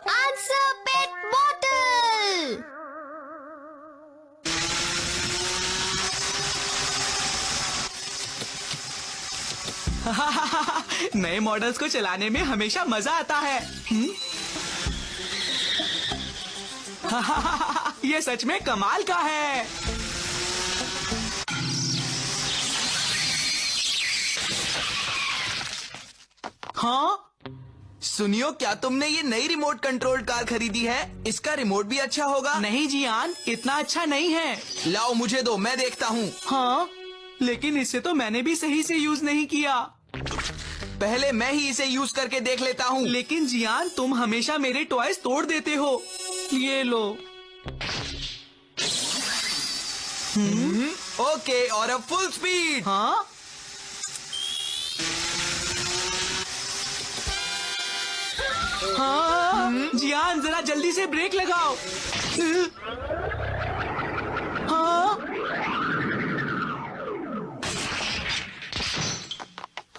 Answer पेट bottle. नए models को चलाने में हमेशा मजा आता है। ये सच में कमाल का है। हाँ, सुनियो, क्या तुमने ये नई रिमोट कंट्रोल कार खरीदी है? इसका रिमोट भी अच्छा होगा। नहीं जियान, इतना अच्छा नहीं है। लाओ मुझे दो, मैं देखता हूँ। हाँ, लेकिन इसे तो मैंने भी सही से यूज नहीं किया। पहले मैं ही इसे यूज करके देख लेता हूँ। लेकिन जियान, तुम हमेशा मेरे टॉयज तोड़ देते हो। ये लो। ओके, और अब फुल स्पीड। हाँ, हाँ, जियान जरा जल्दी से ब्रेक लगाओ। हाँ,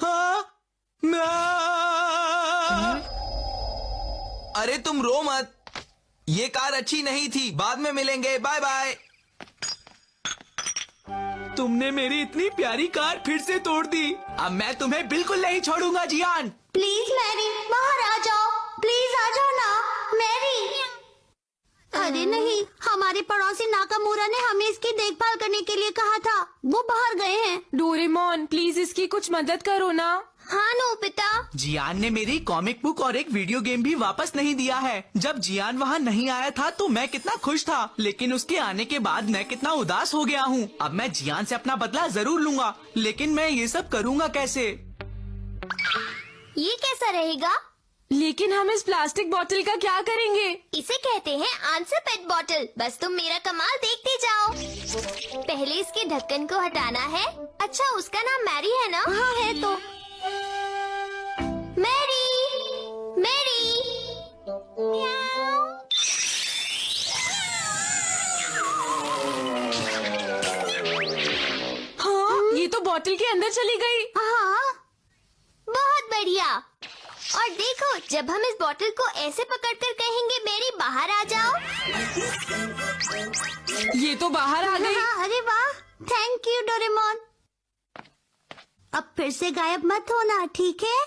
हाँ, अरे तुम रो मत, ये कार अच्छी नहीं थी। बाद में मिलेंगे, बाय बाय। तुमने मेरी इतनी प्यारी कार फिर से तोड़ दी। अब मैं तुम्हें बिल्कुल नहीं छोड़ूंगा जियान। प्लीज मैरी, बाहर आ जाओ। प्लीज आ जाओ ना मैरी। अरे नहीं, हमारे पड़ोसी नाकामुरा ने हमें इसकी देखभाल करने के लिए कहा था। वो बाहर गए हैं। डोरेमोन, प्लीज इसकी कुछ मदद करो ना। हाँ नोबिता। जियान ने मेरी कॉमिक बुक और एक वीडियो गेम भी वापस नहीं दिया है। जब जियान वहाँ नहीं आया था तो मैं कितना खुश था, लेकिन उसके आने के बाद मैं कितना उदास हो गया हूँ। अब मैं जियान से अपना बदला जरूर लूंगा, लेकिन मैं ये सब करूँगा कैसे? ये कैसा रहेगा? लेकिन हम इस प्लास्टिक बोतल का क्या करेंगे? इसे कहते हैं आंसर पेट बॉटल। बस तुम मेरा कमाल देखते जाओ। पहले इसके ढक्कन को हटाना है। अच्छा, उसका नाम मैरी है ना? हाँ है तो। Mary, Mary. म्याऊ। हाँ, ये तो बोतल के अंदर चली गई। हाँ, बहुत बढ़िया। और देखो, जब हम इस बोतल को ऐसे पकड़कर कहेंगे मेरी बाहर आ जाओ। ये तो बाहर आ गई। हाँ, अरे वाह, थैंक यू डोरेमोन। अब फिर से गायब मत होना, ठीक है?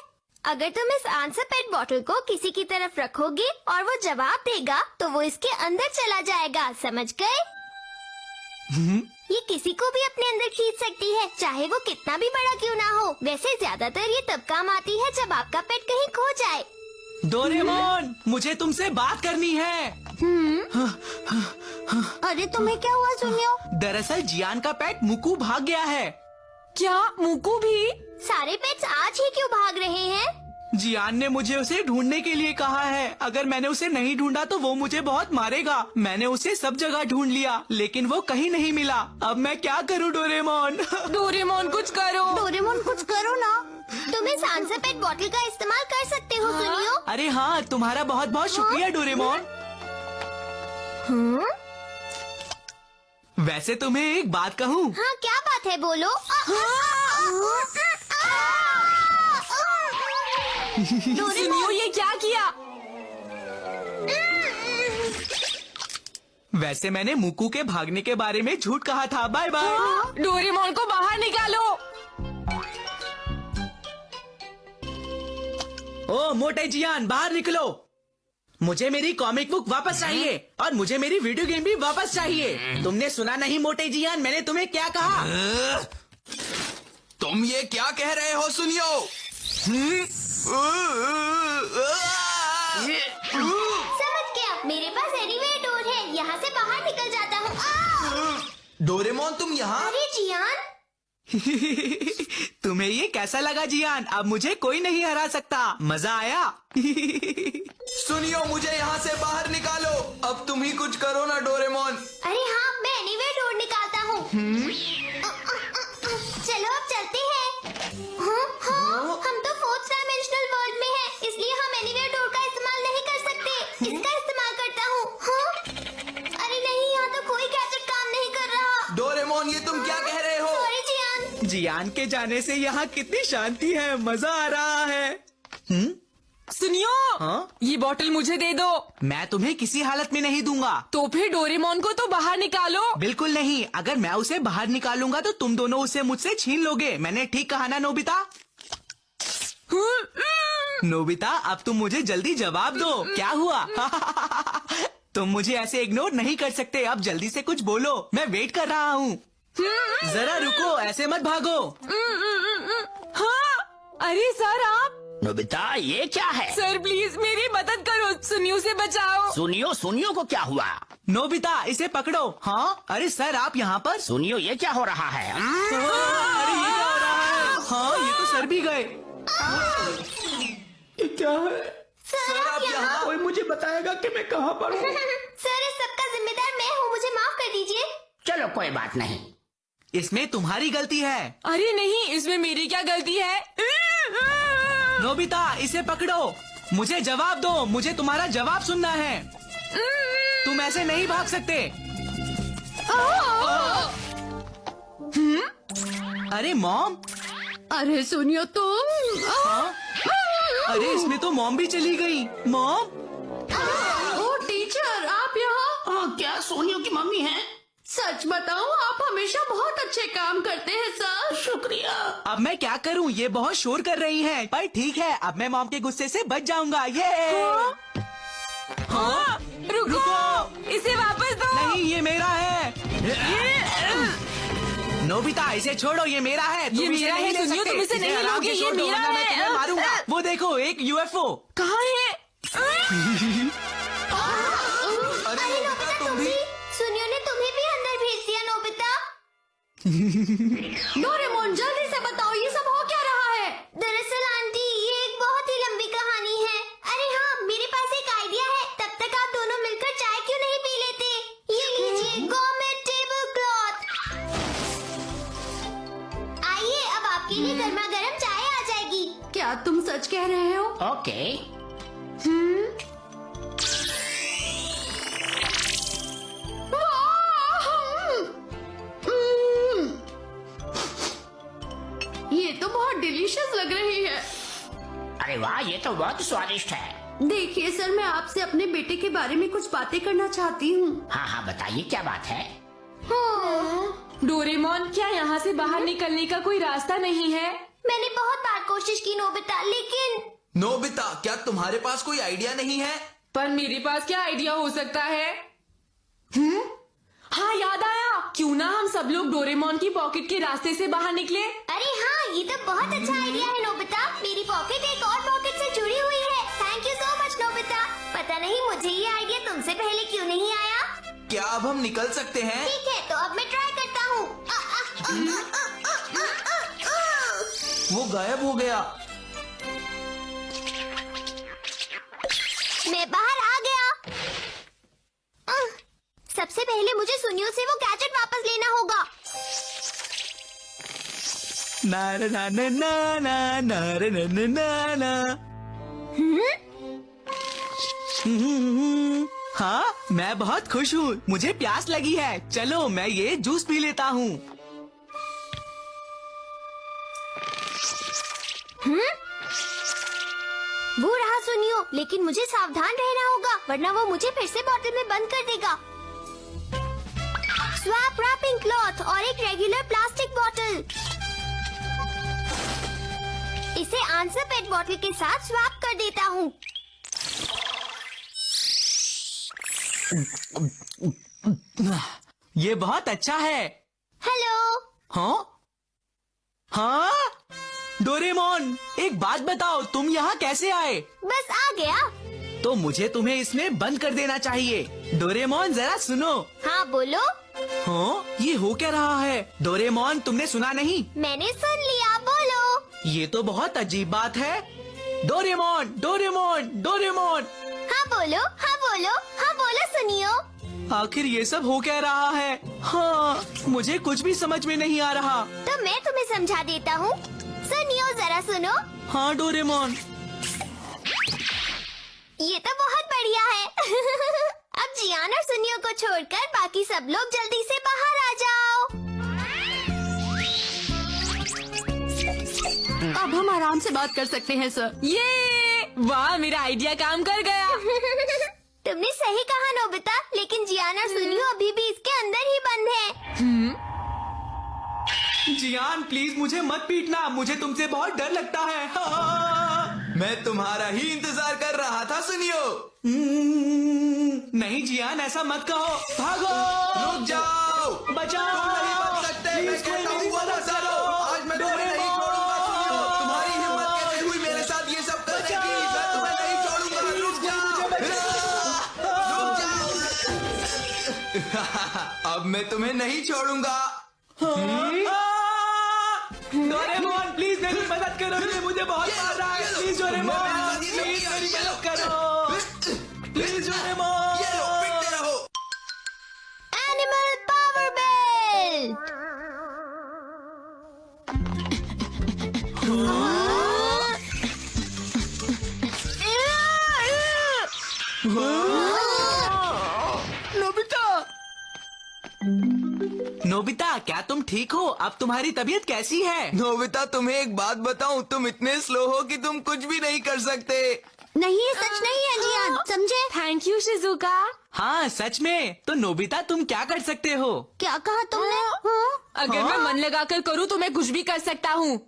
अगर तुम इस आंसर पेट बॉटल को किसी की तरफ रखोगे और वो जवाब देगा तो वो इसके अंदर चला जाएगा, समझ गए? ये किसी को भी अपने अंदर खींच सकती है, चाहे वो कितना भी बड़ा क्यों ना हो। वैसे ज्यादातर ये तब काम आती है जब आपका पेट कहीं खो जाए। डोरेमोन, मुझे तुमसे बात करनी है। अरे तुम्हें क्या हुआ सुनियो? दरअसल जियान का पेट मुकू भाग गया है। क्या मुकू भी? सारे पेट्स आज ही क्यों भाग रहे हैं? जियान ने मुझे उसे ढूंढने के लिए कहा है। अगर मैंने उसे नहीं ढूंढा तो वो मुझे बहुत मारेगा। मैंने उसे सब जगह ढूंढ लिया, लेकिन वो कहीं नहीं मिला। अब मैं क्या करूं डोरेमोन? डोरेमोन कुछ करो। डोरेमोन कुछ करो ना। तुम इस आंसर पेट बॉटल का इस्तेमाल कर सकते हो सुनियो। अरे हाँ, तुम्हारा बहुत बहुत शुक्रिया डोरेमोन। वैसे तुम्हें एक बात कहूँ? हाँ, क्या बात है, बोलो। सुनियो, ये क्या किया? वैसे मैंने मुकू के भागने के बारे में झूठ कहा था। Bye bye. डोरेमोन को बाहर निकालो। ओ मोटे जियान, बाहर निकलो। मुझे मेरी कॉमिक बुक वापस चाहिए और मुझे मेरी वीडियो गेम भी वापस चाहिए। तुमने सुना नहीं मोटे जियान, मैंने तुम्हें क्या कहा? तुम ये क्या कह रहे हो सुनियो? समझ गया, मेरे पास एनीवेयर डोर है, यहाँ से बाहर निकल जाता हूँ। डोरेमोन, तुम यहाँ? अरे जियान। तुम्हें ये कैसा लगा जियान? अब मुझे कोई नहीं हरा सकता। मजा आया? सुनियो, मुझे यहाँ से बाहर निकालो। अब तुम ही कुछ करो ना डोरेमोन। अरे हाँ, मैं एनीवेयर डोर निकालता हूँ। चलो अब चलते हैं। हम तो 4th डायमेंशनल वर्ल्ड में हैं, इसलिए हम एनीवेयर डोर का इस्तेमाल नहीं कर सकते। इसका इस्तेमाल करता हूँ। अरे नहीं, यहाँ तो कोई गैजेट काम नहीं कर रहा। डोरेमोन, ये तुम क्या कह रहे हो? Sorry Gian. जियान के जाने से यहाँ कितनी शांति है, मजा आ रहा है। सुनियो, हाँ? ये बॉटल मुझे दे दो। मैं तुम्हें किसी हालत में नहीं दूंगा। तो फिर डोरेमोन को तो बाहर निकालो। बिल्कुल नहीं, अगर मैं उसे बाहर निकालूंगा तो तुम दोनों उसे मुझसे छीन लोगे। मैंने ठीक कहा ना नोबिता? नोबिता, अब तुम मुझे जल्दी जवाब दो, क्या हुआ? तुम मुझे ऐसे इग्नोर नहीं कर सकते, अब जल्दी से कुछ बोलो, मैं वेट कर रहा हूँ। जरा रुको, ऐसे मत भागो। हाँ, अरे सर आप। नोबिता, ये क्या है? सर प्लीज मेरी मदद करो, सुनियो से बचाओ। सुनियो, सुनियो को क्या हुआ? नोबिता, इसे पकड़ो। हाँ, अरे सर आप यहाँ पर? सुनियो, ये क्या हो रहा है? अरे ये क्या हो रहा है? हाँ, ये तो सर भी गए। ये क्या है? सर आप यहाँ? कोई मुझे बताएगा कि मैं कहाँ पर हूँ? सर इस सबका जिम्मेदार मैं हूँ, मुझे माफ कर दीजिए। चलो कोई बात नहीं। इसमें तुम्हारी गलती है। अरे नहीं, इसमें मेरी क्या गलती है? नोबिता, इसे पकड़ो, मुझे जवाब दो, मुझे तुम्हारा जवाब सुनना है। तुम ऐसे नहीं भाग सकते। अरे मॉम। अरे सुनियो तुम। हाँ? अरे इसमें तो मॉम भी चली गई। मॉम, ओ टीचर, आप यहाँ? क्या सोनियो की मम्मी है? सच बताऊं, आप हमेशा बहुत अच्छे काम करते हैं सर। शुक्रिया। अब मैं क्या करूँ, ये बहुत शोर कर रही हैं। पर ठीक है, अब मैं मॉम के गुस्से से बच जाऊंगा। ये हाँ? रुको, इसे वापस दो। नहीं, ये मेरा है। नोबिता, इसे छोड़ो, ये मेरा है। तुम ये इसे मेरा नहीं है, ले सुनियो, सकते। तुम इसे इसे नहीं आराम लोगे, से ये छोड़ दो, मेरा वरना मैं है। तुम्हें मारूंगा। वो देखो, एक यूएफओ। कहाँ है? अरे नोबिता, तुम भी? सुनियो ने तुम्हें भी अंदर भेज दिया नोबिता। डोरेमोन, जल्दी से बताओ ये सब हो क्या रहा है? दरअसल आंटी, ये एक बहुत ही लंबी कहानी है। अरे हाँ, मेरे पास एक आइडिया है। तब तक आप दोनों मिलकर चाय क्यों नहीं पी लेते? ये लीजिए गवर्नमेंट टेबल क्लॉथ। आइए, अब आपके लिए गर्मा गर्म चाय आ जाएगी। क्या तुम सच कह रहे हो? ओके। ये तो बहुत डिलीशियस लग रही है। अरे वाह, ये तो बहुत स्वादिष्ट है। देखिए सर, मैं आपसे अपने बेटे के बारे में कुछ बातें करना चाहती हूँ। हाँ हाँ, बताइए क्या बात है? डोरेमोन, क्या यहाँ से बाहर निकलने का कोई रास्ता नहीं है? मैंने बहुत बार कोशिश की नोबिता, लेकिन नोबिता, क्या तुम्हारे पास कोई आइडिया नहीं है? पर मेरे पास क्या आइडिया हो सकता है? हाँ, याद आया, क्यों ना हम सब लोग डोरेमोन की पॉकेट के रास्ते से बाहर निकले? अरे हाँ, ये तो बहुत अच्छा आइडिया है नोबिता। मेरी पॉकेट एक और पॉकेट से जुड़ी हुई है। Thank you so much Nobita. पता नहीं मुझे ये आइडिया तुमसे पहले क्यों नहीं आया। क्या अब हम निकल सकते हैं? ठीक है, तो अब मैं ट्राई करता हूँ। वो गायब हो गया। मैं बाहर आ गया। सबसे पहले मुझे सुनियो से वो गैजेट वापस लेना होगा। ना ना ना ना ना ना ना ना ना ना। हाँ, मैं बहुत खुश हूँ, मुझे प्यास लगी है। चलो मैं ये जूस पी लेता हूँ। वो रहा सुनियो, लेकिन मुझे सावधान रहना होगा, वरना वो मुझे फिर से बोतल में बंद कर देगा। स्वैप रैपिंग क्लॉथ और एक रेगुलर प्लास्टिक बोतल। इसे आंसर पेट बोतल के साथ स्वैप कर देता हूँ। ये बहुत अच्छा है। हेलो। हाँ हाँ, डोरेमोन, एक बात बताओ, तुम यहाँ कैसे आए? बस आ गया। तो मुझे तुम्हें इसमें बंद कर देना चाहिए। डोरेमोन, जरा सुनो। हाँ बोलो। हाँ, ये हो क्या रहा है? डोरेमोन, तुमने सुना नहीं? मैंने सुन लिया, बोलो। ये तो बहुत अजीब बात है। Doraemon, Doraemon, Doraemon. हाँ बोलो, हाँ बोलो, हाँ बोलो सुनियो। आखिर ये सब हो क्या रहा है? हाँ, मुझे कुछ भी समझ में नहीं आ रहा। तो मैं तुम्हें समझा देता हूँ। सुनियो, जरा सुनो। हाँ डोरेमोन। ये तो बहुत बढ़िया है। अब जियान और सुनियो को छोड़कर बाकी सब लोग जल्दी से बाहर आ जाओ। अब हम आराम से बात कर सकते हैं सर। ये वाह, मेरा आइडिया काम कर गया। तुमने सही कहा नोबिता, लेकिन जियान और सुनियो अभी भी इसके अंदर ही बंद हैं। जियान प्लीज मुझे मत पीटना, मुझे तुमसे बहुत डर लगता है। हाँ। मैं तुम्हारा ही इंतजार कर रहा था सुनियो। नहीं जियान, ऐसा मत कहो। भागो, रुक जाओ, बचाओ। तुम नहीं बच सकते। मैं प्लीज, कहता कोई हूँ वो मत करो। आज मैं तुम्हें नहीं छोड़ूंगा सुनियो। तुम्हारी हिम्मत कैसे हुई मेरे साथ ये सब करने की? मैं तुम्हें नहीं छोड़ूंगा। रुक जाओ। अब मैं तुम्हें नहीं छोड़ूंगा। डोरेमोन प्लीज मेरी मदद करो, ये मुझे बहुत मार रहा है। प्लीज डोरेमोन, प्लीज मेरी मदद करो। Please Doraemon. ये लो, पिटते रहो। Animal power bell. नोबिता, क्या तुम ठीक हो? अब तुम्हारी तबीयत कैसी है? नोबिता, तुम्हें एक बात बताऊं, तुम इतने स्लो हो कि तुम कुछ भी नहीं कर सकते। नहीं, ये सच नहीं है जियान, समझे? Thank you Shizuka. हाँ सच में। तो नोबिता तुम क्या कर सकते हो? क्या कहा तुमने? हाँ? अगर मैं मन लगाकर करूँ तो मैं कुछ भी कर सकता हूँ।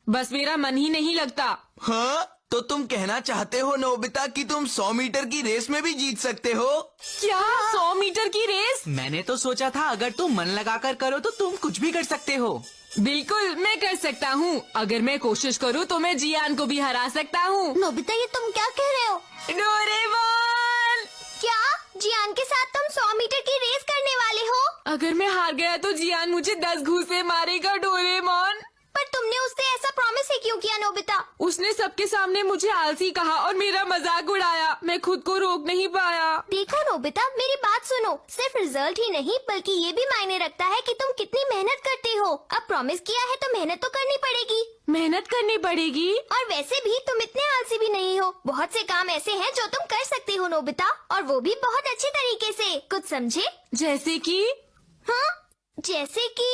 बस मेरा मन ही नहीं लगता। हाँ, तो तुम कहना चाहते हो नोबिता कि तुम 100 मीटर की रेस में भी जीत सकते हो? क्या 100 मीटर की रेस? मैंने तो सोचा था अगर तुम मन लगाकर करो तो तुम कुछ भी कर सकते हो। बिल्कुल, मैं कर सकता हूँ। अगर मैं कोशिश करूँ तो मैं जियान को भी हरा सकता हूँ। नोबिता, ये तुम क्या कह रहे हो? डोरेमोन! क्या जियान के साथ तुम 100 मीटर की रेस करने वाले हो? अगर मैं हार गया तो जियान मुझे 10 घूंसे मारेगा। डोरेमोन, पर तुमने उससे ऐसा प्रॉमिस ही क्यों किया नोबिता? उसने सबके सामने मुझे आलसी कहा और मेरा मजाक उड़ाया। मैं खुद को रोक नहीं पाया। देखो नोबिता, मेरी बात सुनो। सिर्फ रिजल्ट ही नहीं बल्कि ये भी मायने रखता है कि तुम कितनी मेहनत करते हो। अब प्रॉमिस किया है तो मेहनत तो करनी पड़ेगी। मेहनत करनी पड़ेगी? और वैसे भी तुम इतने आलसी भी नहीं हो। बहुत से काम ऐसे हैं जो तुम कर सकते हो नोबिता, और वो भी बहुत अच्छे तरीके से। कुछ समझे? जैसे कि? हाँ, जैसे कि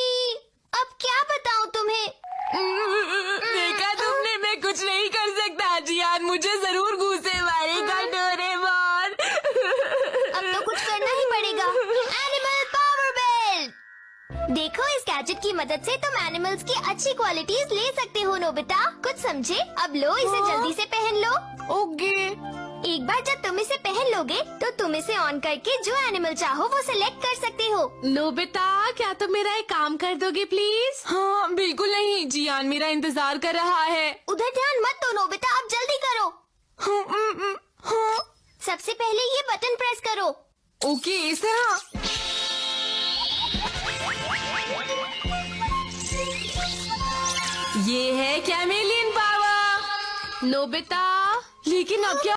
अब क्या बताऊँ तुम्हें? देखा तुमने, मैं कुछ नहीं कर सकता। जियान मुझे जरूर घूंसे मारेगा। डोरेमोन, अब तो कुछ करना ही पड़ेगा। Animal power bell. देखो, इस गैजेट की मदद से तुम एनिमल्स की अच्छी क्वालिटीज ले सकते हो नोबिता। कुछ समझे? अब लो, इसे जल्दी से पहन लो। ओके। एक बार जब तुम इसे पहन लोगे तो तुम इसे ऑन करके जो एनिमल चाहो वो सिलेक्ट कर सकते हो। नोबिता, क्या तुम मेरा एक काम कर दोगे प्लीज? हाँ, बिल्कुल नहीं। जियान मेरा इंतजार कर रहा है। उधर ध्यान मत दो नोबिता, अब जल्दी करो। हाँ, सबसे पहले ये बटन प्रेस करो। ओके, इस तरह। ये है कैमेलियन पावर। नोबिता, लेकिन अब क्या